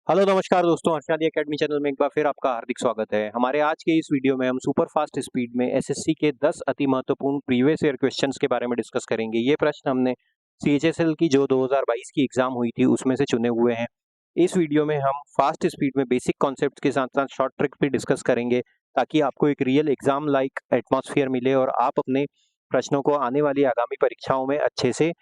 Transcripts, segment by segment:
Hello नमस्कार दोस्तों, अर्शदी academy channel में एक बार फिर आपका हार्दिक स्वागत है। हमारे आज के इस वीडियो में हम सुपर फास्ट स्पीड में एसएससी के 10 अति महत्वपूर्ण प्रीवियस ईयर क्वेश्चंस के बारे में डिस्कस करेंगे। ये प्रश्न हमने सीएचएसएल की जो 2022 की एग्जाम हुई थी उसमें से चुने हुए हैं। इस वीडियो में हम फास्ट स्पीड में बेसिक कॉन्सेप्ट के साथ साथ शॉर्ट ट्रिक भी डिस्कस करेंगे ताकि आपको एक रियल एग्जाम लाइक एटमॉस्फेयर मिले और आप अपने प्रश्नों को आने वाली आगामी परीक्षाओं में अच्छे से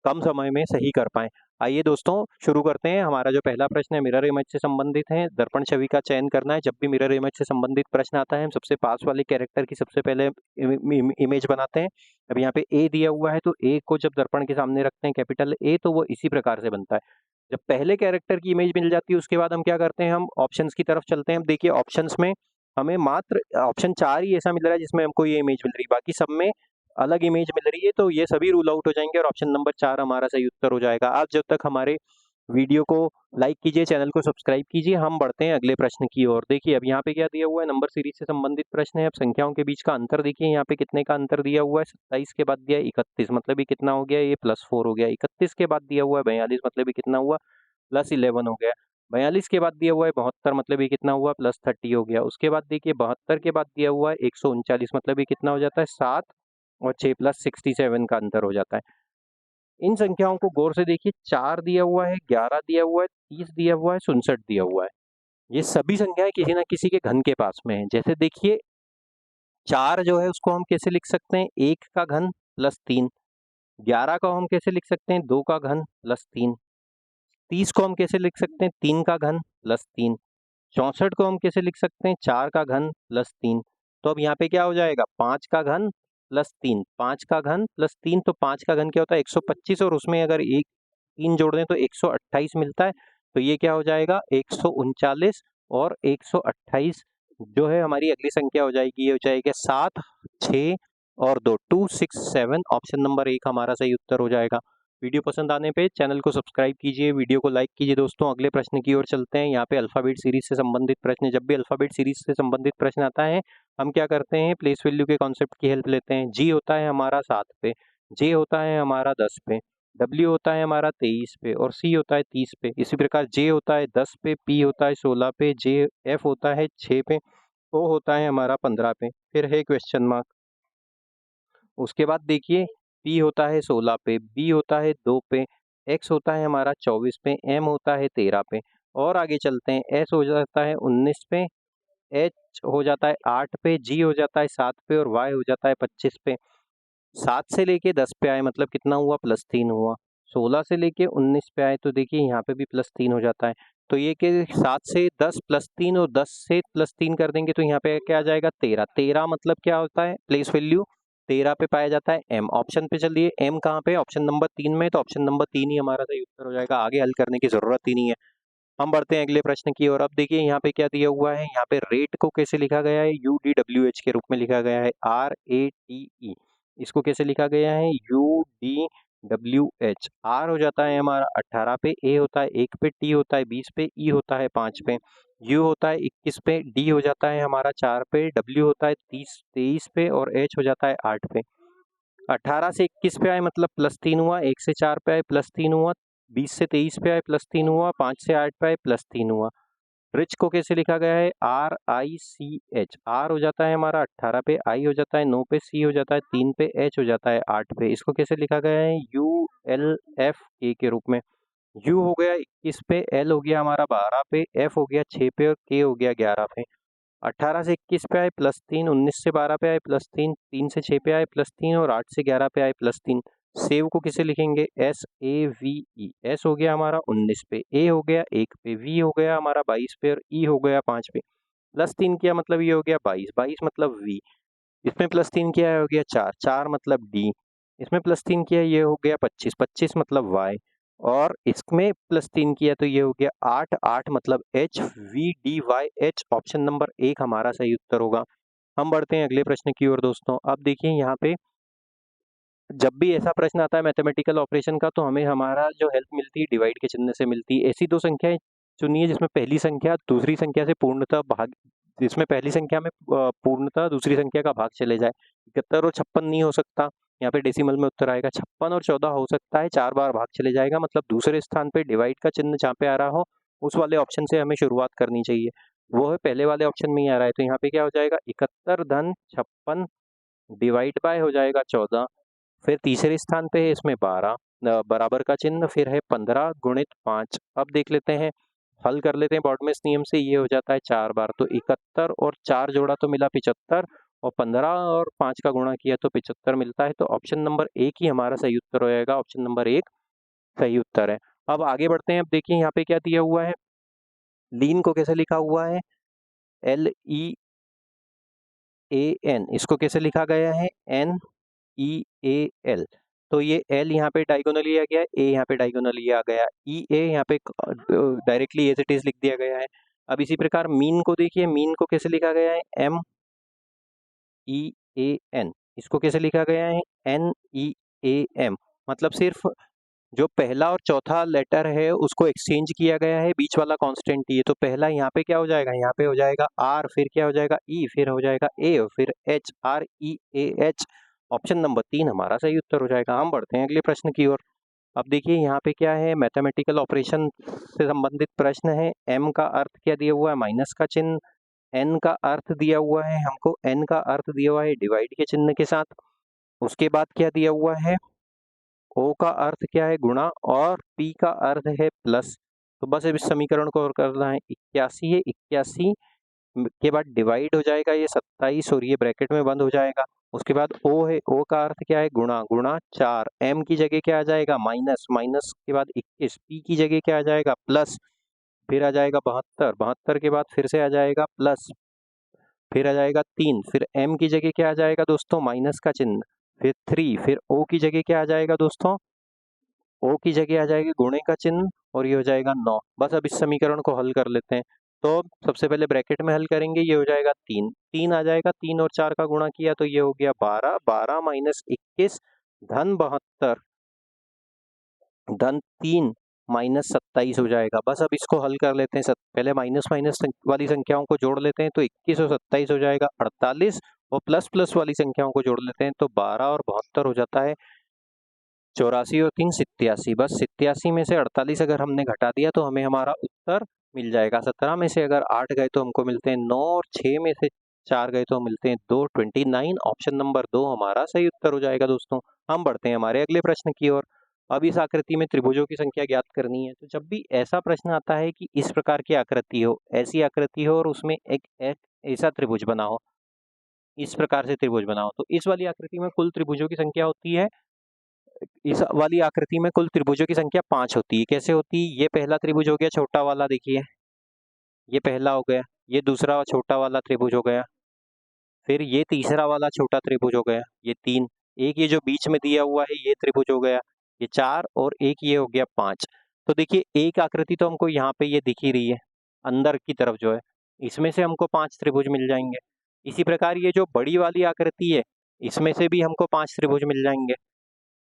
कम समय में सही कर पाएं। आइए दोस्तों शुरू करते हैं। हमारा जो पहला प्रश्न है मिरर इमेज से संबंधित है। दर्पण छवि का चयन करना है। जब भी मिरर इमेज से संबंधित प्रश्न आता है हम सबसे पास वाले कैरेक्टर की सबसे पहले इमेज बनाते हैं। अब यहाँ पे ए दिया हुआ है तो ए को जब दर्पण के सामने रखते हैं कैपिटल ए तो वो इसी प्रकार से बनता है। जब पहले कैरेक्टर की इमेज मिल जाती है उसके बाद हम क्या करते हैं, हम ऑप्शंस की तरफ चलते हैं। अब देखिए ऑप्शंस में हमें मात्र ऑप्शन 4 ही ऐसा मिल रहा है जिसमें हमको ये इमेज मिल रही है, बाकी सब में अलग इमेज मिल रही है, तो ये सभी रूल आउट हो जाएंगे और ऑप्शन नंबर 4 हमारा सही उत्तर हो जाएगा। आप जब तक हमारे वीडियो को लाइक कीजिए, चैनल को सब्सक्राइब कीजिए। हम बढ़ते हैं अगले प्रश्न की ओर। देखिए अब यहाँ पे क्या दिया हुआ है, नंबर सीरीज से संबंधित प्रश्न है। अब संख्याओं के बीच का अंतर देखिए, यहाँ पे कितने का अंतर दिया हुआ है, 27 के बाद दिया है 31, मतलब ये कितना हो गया, ये +4 हो गया। 31 के बाद दिया हुआ है 42, मतलब ये कितना हुआ, +11 हो गया। 42 के बाद दिया हुआ है 72, मतलब ये कितना हुआ, +30 हो गया। उसके बाद देखिए 72 के बाद दिया हुआ है 139, मतलब ये कितना हो जाता है, 7 और 6 +67 का अंतर हो जाता है। इन संख्याओं को गौर से देखिए, 4 दिया हुआ है, 11 दिया हुआ है, 30 दिया हुआ है, 67 दिया हुआ है। ये सभी संख्याएं किसी ना किसी के घन के पास में है। जैसे देखिए 4 जो है उसको हम कैसे लिख सकते हैं, 1 का घन +3। 11 को हम कैसे लिख सकते हैं, 2 का घन +3। 30 को हम कैसे लिख सकते हैं, 3 का घन +3। 64 को हम कैसे लिख सकते हैं, 4 का घन +3। तो अब यहाँ पे क्या हो जाएगा, 5 का घन +3, 5 का घन +3, तो 5 का घन क्या होता है 125, और उसमें अगर एक 3 जोड़ दें तो 128 मिलता है। तो ये क्या हो जाएगा 139 और 128 जो है हमारी अगली संख्या हो जाएगी, ये हो जाएगा 7, 6 और 2, 267। ऑप्शन नंबर 1 हमारा सही उत्तर हो जाएगा। वीडियो पसंद आने पे चैनल को सब्सक्राइब कीजिए, वीडियो को लाइक कीजिए। दोस्तों अगले प्रश्न की ओर चलते हैं। यहाँ पे अल्फाबेट सीरीज से संबंधित प्रश्न, जब भी अल्फाबेट सीरीज से संबंधित प्रश्न आता है हम क्या करते हैं, प्लेस वैल्यू के कॉन्सेप्ट की हेल्प लेते हैं। जी होता है हमारा 7 पे, जे होता है हमारा 10 पे, डब्ल्यू होता है हमारा 23 पे और सी होता है 30 पे। इसी प्रकार जे होता है 10 पे, पी होता है 16 पे, जे एफ होता है 6 पे, ओ होता है हमारा 15 पे, फिर है क्वेश्चन मार्क। उसके बाद देखिए पी होता है 16 पे, बी होता है 2 पे, एक्स होता है हमारा 24 पे, एम होता है 13 पे। और आगे चलते हैं, एस हो जाता है 19 पे, एच हो जाता है 8 पे, जी हो जाता है 7 पे और वाई हो जाता है 25 पे। 7 से लेके 10 पे आए मतलब कितना हुआ, +3 हुआ। 16 से लेके 19 पे आए तो देखिए यहाँ पे भी +3 हो जाता है। तो ये कि 7 से 10 +3 और 10 से +3 कर देंगे तो यहाँ पे क्या आ जाएगा 13। 13 मतलब क्या होता है, प्लेस वैल्यू 13 पे पाया जाता है एम। ऑप्शन पे चलिए, एम कहाँ पे, ऑप्शन नंबर 3 में, तो ऑप्शन नंबर 3 ही हमारा सही उत्तर हो जाएगा। आगे हल करने की जरूरत ही नहीं है। हम बढ़ते हैं अगले प्रश्न की ओर। अब देखिए यहाँ पे क्या दिया हुआ है, यहाँ पे रेट को कैसे लिखा गया है, UDWH के रूप में लिखा गया है, RATE। इसको कैसे लिखा गया है, UDWH। आर हो जाता है हमारा 18 पे, ए होता है 1 पे, टी होता है 20 पे, ई होता है 5 पे, यू होता है 21 पे, डी हो जाता है हमारा 4 पे, डब्ल्यू होता है 23 पे और एच हो जाता है 8 पे। 18 से 21 पे आए मतलब +3 हुआ, 1 से 4 पे आए +3 हुआ, 20 से 23 पे आए +3 हुआ, 5 से 8 पे आए +3 हुआ। रिच को कैसे लिखा गया है, RICH। आर हो जाता है हमारा 18 पे, आई हो जाता है 9 पे, सी हो जाता है 3 पे, एच हो जाता है 8 पे। इसको कैसे लिखा गया है, ULFK के रूप में। यू हो गया 21 पे, एल हो गया हमारा 12 पे, एफ हो गया 6 पे और के हो गया 11 पे। 18 से 21 पे आए +3, 19 से 12 पे आए +3, 3 से 6 पे आए +3 और 8 से 11 पे आए +3। सेव को किसे लिखेंगे, SAVE। एस हो गया हमारा 19 पे, ए हो गया 1 पे, वी हो गया हमारा 22 पे और ई हो गया 5 पे। +3 किया मतलब ये हो गया 22, 22 मतलब वी। इसमें +3 किया हो गया 4, 4 मतलब डी। इसमें +3 किया ये हो गया 25, 25 मतलब वाई। और इसमें +3 किया तो ये हो गया 8, 8 मतलब HVDYH। ऑप्शन नंबर 1 हमारा सही उत्तर होगा। हम बढ़ते हैं अगले प्रश्न की ओर दोस्तों। अब देखिए यहाँ पे जब भी ऐसा प्रश्न आता है मैथमेटिकल ऑपरेशन का तो हमें हमारा जो हेल्प मिलती है डिवाइड के चिन्ह से मिलती है। ऐसी दो संख्याएं चुनिए जिसमें पहली संख्या दूसरी संख्या से पूर्णतः भाग, जिसमें पहली संख्या में पूर्णतः दूसरी संख्या का भाग चले जाए। 71 और 56 नहीं हो सकता, यहाँ पे डेसिमल में उत्तर आएगा। 56 और 14 हो सकता है, 4 बार भाग चले जाएगा, मतलब दूसरे स्थान पे डिवाइड का चिन्ह जहाँ पे आ रहा हो उस वाले ऑप्शन से हमें शुरुआत करनी चाहिए। वो है पहले वाले ऑप्शन में ही आ रहा है, तो यहाँ पे क्या हो जाएगा 71 धन 56 डिवाइड बाय हो जाएगा 14। फिर तीसरे स्थान पे है इसमें 12 बराबर का चिन्ह, फिर है 15 गुणित 5। अब देख लेते हैं, हल कर लेते हैं बॉडमेस नियम से। ये हो जाता है 4 बार, तो 71 और 4 जोड़ा तो मिला 75, और 15 और 5 का गुणा किया तो 75 मिलता है। तो ऑप्शन नंबर 1 ही हमारा सही उत्तर हो जाएगा। ऑप्शन नंबर 1 सही उत्तर है। अब आगे बढ़ते हैं। अब देखिए यहाँ पे क्या दिया हुआ है, लीन को कैसे लिखा हुआ है, LEAN, इसको कैसे लिखा गया है, NEAL। तो ये L यहाँ पे डायगोनली आ गया है, A यहाँ पे डायगोनली आ गया, EA यहाँ पे डायरेक्टली एज इट इज लिख दिया गया है। अब इसी प्रकार मीन को देखिए, मीन को कैसे लिखा गया है, MEAN, इसको कैसे लिखा गया है, NEAM। मतलब सिर्फ जो पहला और चौथा लेटर है उसको एक्सचेंज किया गया है, बीच वाला कांस्टेंट ही है। तो पहला यहाँ पे क्या हो जाएगा, यहाँ पे हो जाएगा R, फिर क्या हो जाएगा E, फिर हो जाएगा A, और फिर H, REAH। ऑप्शन नंबर 3 हमारा सही उत्तर हो जाएगा। हम बढ़ते हैं अगले प्रश्न की ओर। अब देखिए यहाँ पे क्या है, मैथमेटिकल ऑपरेशन से संबंधित प्रश्न है। M का अर्थ क्या दिया हुआ है, माइनस का चिन्ह। N का अर्थ दिया हुआ है हमको, N का अर्थ दिया हुआ है डिवाइड के चिन्ह के साथ। उसके बाद क्या दिया हुआ है, O का अर्थ क्या है, गुणा, और P का अर्थ है प्लस। तो बस अब इस समीकरण को और करना है, 81 है, 81 के बाद डिवाइड हो जाएगा ये 27, और ये ब्रैकेट में बंद हो जाएगा। उसके बाद O है, O का अर्थ क्या है, गुणा, गुणा 4, M की जगह क्या आ जाएगा, माइनस, माइनस के बाद 21, P की जगह क्या आ जाएगा, प्लस, फिर आ जाएगा 72, 72 के बाद फिर से आ जाएगा प्लस, फिर आ जाएगा 3, फिर M की जगह क्या आ जाएगा दोस्तों, माइनस का चिन्ह, फिर 3, फिर O की जगह क्या आ जाएगा दोस्तों, O की जगह आ जाएगी गुणे का चिन्ह, और ये हो जाएगा 9। बस अब इस समीकरण को हल कर लेते हैं। तो सबसे पहले ब्रैकेट में हल करेंगे, ये हो जाएगा 3, 3 आ जाएगा, 3 और 4 का गुणा किया तो ये हो गया 12, 12 माइनस 21 धन 72 धन 3 माइनस 27 हो जाएगा। बस अब इसको हल कर लेते हैं। पहले माइनस माइनस वाली संख्याओं को जोड़ लेते हैं, तो 21 और 27 हो जाएगा 48, और प्लस प्लस वाली संख्याओं को जोड़ लेते हैं तो 12 और 72 हो जाता है 84, और 3 87। बस 87 में से 48 अगर हमने घटा दिया तो हमें हमारा उत्तर मिल जाएगा। 17 में से अगर 8 गए तो हमको मिलते हैं 9, और 6 में से 4 गए तो मिलते हैं 2, 29। ऑप्शन नंबर 2 हमारा सही उत्तर हो जाएगा दोस्तों। हम बढ़ते हैं हमारे अगले प्रश्न की ओर। अब इस आकृति में त्रिभुजों की संख्या ज्ञात करनी है। तो जब भी ऐसा प्रश्न आता है कि इस प्रकार की आकृति हो, ऐसी आकृति हो, और उसमें एक ऐसा त्रिभुज बना हो, इस प्रकार से त्रिभुज बना हो, तो इस वाली आकृति में कुल त्रिभुजों की संख्या होती है, इस वाली आकृति में कुल त्रिभुजों की संख्या 5 होती है। कैसे होती है, ये पहला त्रिभुज हो गया छोटा वाला, देखिए ये पहला हो गया, ये दूसरा छोटा वाला त्रिभुज हो गया, फिर ये तीसरा वाला छोटा त्रिभुज हो गया, ये 3, एक ये जो बीच में दिया हुआ है ये त्रिभुज हो गया, ये 4, और एक ये हो गया 5। तो देखिए एक आकृति तो हमको यहाँ पे ये दिख ही रही है, अंदर की तरफ जो है, इसमें से हमको 5 त्रिभुज मिल जाएंगे। इसी प्रकार ये जो बड़ी वाली आकृति है, इसमें से भी हमको 5 त्रिभुज मिल जाएंगे।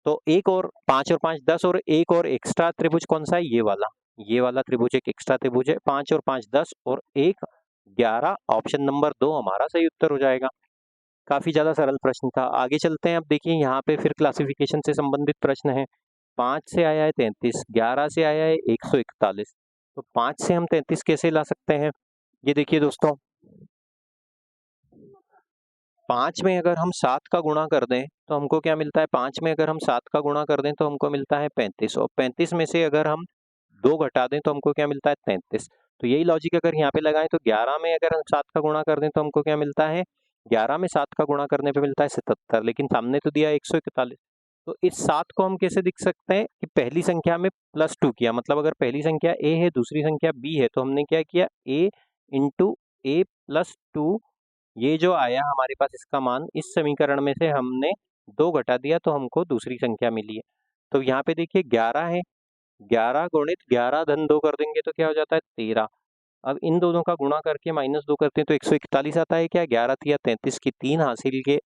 तो एक और 5 और 5 10, और एक और एक्स्ट्रा त्रिभुज कौन सा है, ये वाला त्रिभुज एक एक्स्ट्रा त्रिभुज है। 5 और 5 10, और एक 11। ऑप्शन नंबर 2 हमारा सही उत्तर हो जाएगा। काफी ज्यादा सरल प्रश्न था। आगे चलते हैं। अब देखिए यहाँ पे फिर क्लासिफिकेशन से संबंधित प्रश्न है। 5 से आया है 33, 11 से आया है 141। तो 5 से हम 33 कैसे ला सकते हैं, ये देखिए दोस्तों, 5 में अगर हम 7 का गुणा कर दें तो हमको क्या मिलता है, 5 में अगर हम 7 का गुणा कर दें तो हमको मिलता है 35, और 35 में से अगर हम 2 घटा दें तो हमको क्या मिलता है, 33। तो यही लॉजिक अगर यहाँ पे लगाएं तो 11 में अगर हम 7 का गुणा कर दें तो हमको क्या मिलता है, 11 में 7 का गुणा करने पे मिलता है 77, लेकिन सामने तो दिया 141। तो इस 7 को हम कैसे दिख सकते हैं कि पहली संख्या में +2 किया, मतलब अगर पहली संख्या a है दूसरी संख्या b है तो हमने क्या किया, a इंटू a प्लस 2, ये जो आया हमारे पास इसका मान, इस समीकरण में से हमने 2 घटा दिया तो हमको दूसरी संख्या मिली है। तो यहाँ पे देखिए 11 है, 11 गुणित 11 धन 2 कर देंगे तो क्या हो जाता है 13। अब इन दोनों का गुणा करके -2 करते हैं तो 141 आता है क्या, 11 तिया 33 की 3 हासिल के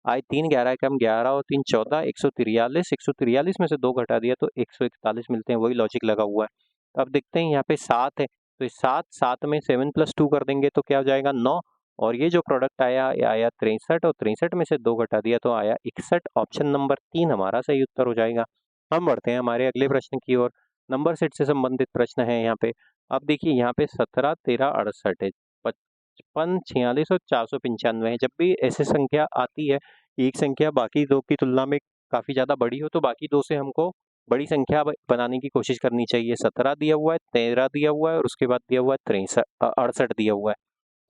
आए 3, 11 कम 11 और 3 14, 143, 143 में से 2 घटा दिया तो 141 मिलते हैं। वही लॉजिक लगा हुआ है। अब देखते हैं यहाँ पे 7 है, तो 7 में 7 + 2 कर देंगे तो क्या हो जाएगा 9, और ये जो प्रोडक्ट आया ये आया 63, और 63 में से 2 घटा दिया तो आया 61। ऑप्शन नंबर 3 हमारा सही उत्तर हो जाएगा। हम बढ़ते हैं हमारे अगले प्रश्न की ओर। नंबर सेट से संबंधित प्रश्न है यहाँ पे। अब देखिए यहाँ पे 17, 13, 68 है, 55, 46 और 495 है। जब भी ऐसी संख्या आती है, एक संख्या बाकी दो की तुलना में काफ़ी ज़्यादा बड़ी हो, तो बाकी दो से हमको बड़ी संख्या बनाने की कोशिश करनी चाहिए। 17 दिया हुआ है, 13 दिया हुआ है और उसके बाद दिया हुआ है 68 दिया हुआ है।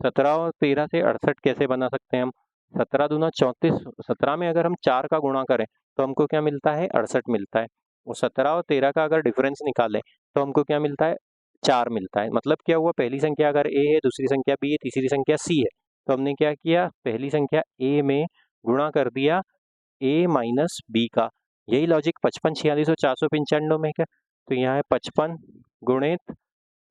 17 और 13 से 68 कैसे बना सकते हैं हम? 17 दूना 34, 17 में अगर हम 4 का गुणा करें तो हमको क्या मिलता है? 68 मिलता है। और 17 और 13 का अगर डिफरेंस निकालें तो हमको क्या मिलता है? 4 मिलता है। मतलब क्या हुआ? पहली संख्या अगर ए है, दूसरी संख्या बी है, तीसरी संख्या सी है, तो हमने क्या किया? पहली संख्या ए में गुणा कर दिया ए माइनस बी का। यही लॉजिक 55, 46 और 495 में है। तो यहाँ है 55 गुणित,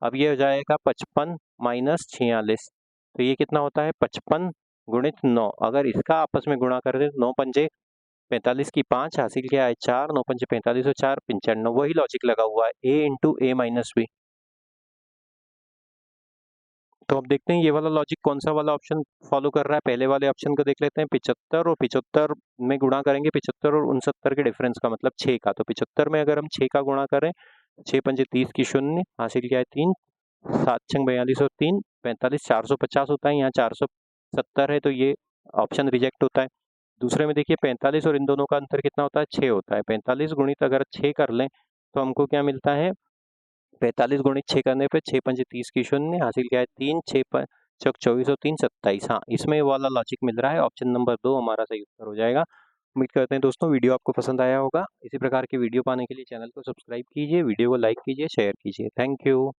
अब ये हो जाएगा 55 माइनस 46, तो ये कितना होता है? 55 गुणित 9। अगर इसका आपस में गुणा कर दे तो 9 पंजे 45 की 5 हासिल क्या है? 4, 9 पंजे 45 और 4 95। वही लॉजिक लगा हुआ है, ए इंटू ए माइनस बी। तो अब देखते हैं ये वाला लॉजिक कौन सा वाला ऑप्शन फॉलो कर रहा है। पहले वाले ऑप्शन को देख लेते हैं। 75 और 75 में गुणा करेंगे 75 और 69 के डिफरेंस का, मतलब 6 का। तो 75 में अगर हम 6 का गुणा करें, 6 पंजे 30 की 0, हासिल क्या है? 3, 7 छंग 42 और 3 45, 450 होता है। यहाँ 470 है, तो ये ऑप्शन रिजेक्ट होता है। दूसरे में देखिए 45 और इन दोनों का अंतर कितना होता है? 6 होता है। 45 गुणित अगर 6 कर लें तो हमको क्या मिलता है? 45 गुणित 6 करने पे 6 पंजे 30 की 0, हासिल क्या है? 3, 6 चौक 24 और 3 27। हाँ, इसमें वाला लॉजिक मिल रहा है। ऑप्शन नंबर 2 हमारा सही उत्तर हो जाएगा। उम्मीद करते हैं दोस्तों वीडियो आपको पसंद आया होगा। इसी प्रकार की वीडियो पाने के लिए चैनल को सब्सक्राइब कीजिए, वीडियो को लाइक कीजिए, शेयर कीजिए। Thank you.